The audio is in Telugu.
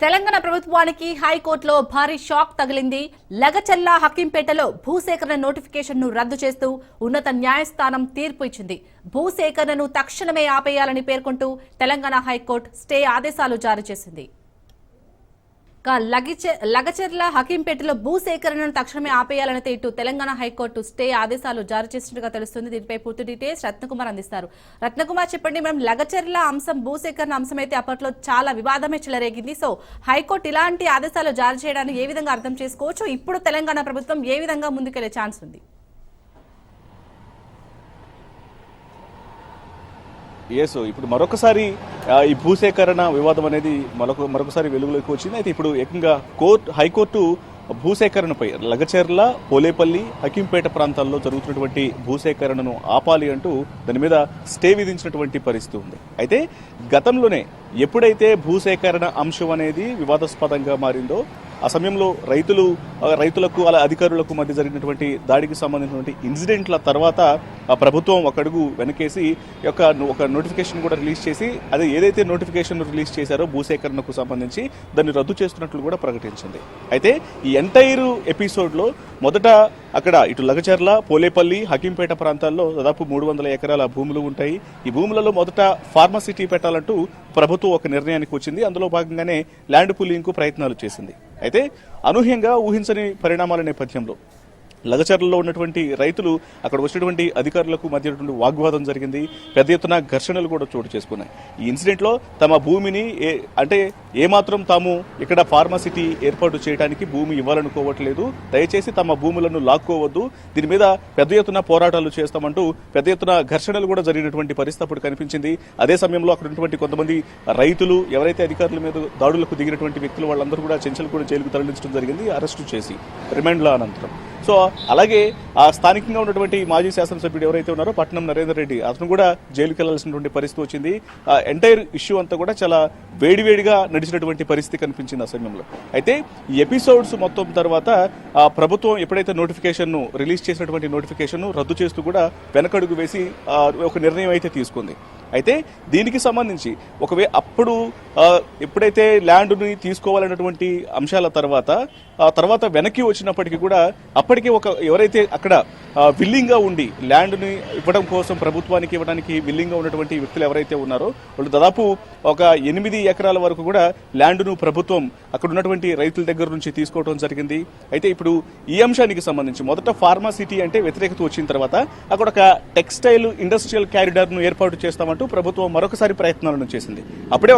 తెలంగాణ ప్రభుత్వానికి హైకోర్టులో భారీ షాక్ తగిలింది. లగచర్ల హకీంపేటలో భూసేకరణ నోటిఫికేషన్ను రద్దు చేస్తూ ఉన్నత న్యాయస్థానం తీర్పు ఇచ్చింది. భూసేకరణను తక్షణమే ఆపేయాలని పేర్కొంటూ తెలంగాణ హైకోర్టు స్టే ఆదేశాలు జారీ చేసింది. లగచర్ల హకీంపేటలో భూసేకరణను తక్షణమే ఆపేయాలనైతే ఇటు తెలంగాణ హైకోర్టు స్టే ఆదేశాలు జారీ చేసినట్టుగా తెలుస్తుంది. దీనిపై పూర్తి డీటెయిల్స్ రత్నకుమార్ అందిస్తారు. రత్నకుమార్, చెప్పండి, మనం లగచర్ల అంశం భూసేకరణ అంశం అయితే అప్పట్లో చాలా వివాదమే చెలరేగింది. సో హైకోర్టు ఇలాంటి ఆదేశాలు జారీ చేయడాన్ని ఏ విధంగా అర్థం చేసుకోవచ్చు? ఇప్పుడు తెలంగాణ ప్రభుత్వం ఏ విధంగా ముందుకెళ్లే ఛాన్స్ ఉంది? ఇప్పుడు మరొకసారి ఈ భూసేకరణ వివాదం అనేది మరొకసారి వెలుగులోకి వచ్చింది. అయితే ఇప్పుడు ఏకంగా హైకోర్టు భూసేకరణపై లగచర్ల, పోలేపల్లి, హకీంపేట ప్రాంతాల్లో జరుగుతున్నటువంటి భూసేకరణను ఆపాలి అంటూ దాని మీద స్టే విధించినటువంటి పరిస్థితి ఉంది. అయితే గతంలోనే ఎప్పుడైతే భూసేకరణ అంశం అనేది వివాదాస్పదంగా మారిందో ఆ సమయంలో రైతులకు అలా అధికారులకు మధ్య జరిగినటువంటి దాడికి సంబంధించినటువంటి ఇన్సిడెంట్ల తర్వాత ప్రభుత్వం ఒక అడుగు వెనకేసి ఒక నోటిఫికేషన్ కూడా రిలీజ్ చేసి అదే ఏదైతే నోటిఫికేషన్ రిలీజ్ చేశారో భూసేకరణకు సంబంధించి దాన్ని రద్దు చేస్తున్నట్లు కూడా ప్రకటించింది. అయితే ఈ ఎంటైర్ ఎపిసోడ్లో మొదట అక్కడ ఇటు లగచర్ల, పోలేపల్లి, హకీంపేట ప్రాంతాల్లో దాదాపు 300 ఎకరాల భూములు ఉంటాయి. ఈ భూములలో మొదట ఫార్మసిటీ పెట్టాలంటూ ప్రభుత్వం ఒక నిర్ణయానికి వచ్చింది. అందులో భాగంగానే ల్యాండ్ పూలింగ్ కు ప్రయత్నాలు చేసింది. అయితే అనూహ్యంగా ఊహించని పరిణామాల నేపథ్యంలో లగచర్లలో ఉన్నటువంటి రైతులు అక్కడ వచ్చినటువంటి అధికారులకు మధ్య వాగ్వాదం జరిగింది. పెద్ద ఎత్తున ఘర్షణలు కూడా చోటు చేసుకున్నాయి. ఈ ఇన్సిడెంట్లో తమ భూమిని ఏమాత్రం తాము ఇక్కడ ఫార్మసిటీ ఏర్పాటు చేయడానికి భూమి ఇవ్వాలనుకోవట్లేదు, దయచేసి తమ భూములను లాక్కోవద్దు, దీని మీద పెద్ద ఎత్తున పోరాటాలు చేస్తామంటూ పెద్ద ఎత్తున ఘర్షణలు కూడా జరిగినటువంటి పరిస్థితి అప్పుడు కనిపించింది. అదే సమయంలో అక్కడ ఉన్నటువంటి కొంతమంది రైతులు ఎవరైతే అధికారుల మీద దాడులకు దిగినటువంటి వ్యక్తులు వాళ్ళందరూ కూడా చెంచల్ కూడా జైలుకు తరలించడం జరిగింది, అరెస్టు చేసి రిమాండ్ల అనంతరం. సో అలాగే ఆ స్థానికంగా ఉన్నటువంటి మాజీ శాసనసభ్యుడు ఎవరైతే ఉన్నారో పట్నం నరేందర్ రెడ్డి, అతను కూడా జైలుకి వెళ్లాల్సినటువంటి పరిస్థితి వచ్చింది. ఎంటైర్ ఇష్యూ అంతా కూడా చాలా వేడివేడిగా నడిచినటువంటి పరిస్థితి కనిపించింది ఆ సమయంలో. అయితే ఈ ఎపిసోడ్స్ మొత్తం తర్వాత ప్రభుత్వం ఎప్పుడైతే నోటిఫికేషన్ రిలీజ్ చేసినటువంటి నోటిఫికేషన్ రద్దు చేస్తూ కూడా వెనకడుగు వేసి ఒక నిర్ణయం అయితే తీసుకుంది. అయితే దీనికి సంబంధించి అప్పుడు ఎప్పుడైతే ల్యాండ్ని తీసుకోవాలన్నటువంటి అంశాల తర్వాత వెనక్కి వచ్చినప్పటికీ కూడా అప్పటికే ఎవరైతే అక్కడ విల్లింగ్గా ఉండి ల్యాండ్ని ఇవ్వడం కోసం ప్రభుత్వానికి ఇవ్వడానికి విల్లింగ్గా ఉన్నటువంటి వ్యక్తులు ఎవరైతే ఉన్నారో వాళ్ళు దాదాపు ఒక 8 ఎకరాల వరకు కూడా ల్యాండ్ను ప్రభుత్వం అక్కడ ఉన్నటువంటి రైతుల దగ్గర నుంచి తీసుకోవడం జరిగింది. అయితే ఇప్పుడు ఈ అంశానికి సంబంధించి మొదట ఫార్మాసిటీ అంటే వ్యతిరేకత వచ్చిన తర్వాత అక్కడ ఒక టెక్స్టైల్ ఇండస్ట్రియల్ క్యారిడార్ను ఏర్పాటు చేస్తామంటూ ప్రభుత్వం మరొకసారి ప్రయత్నాలను చేసింది. అప్పుడే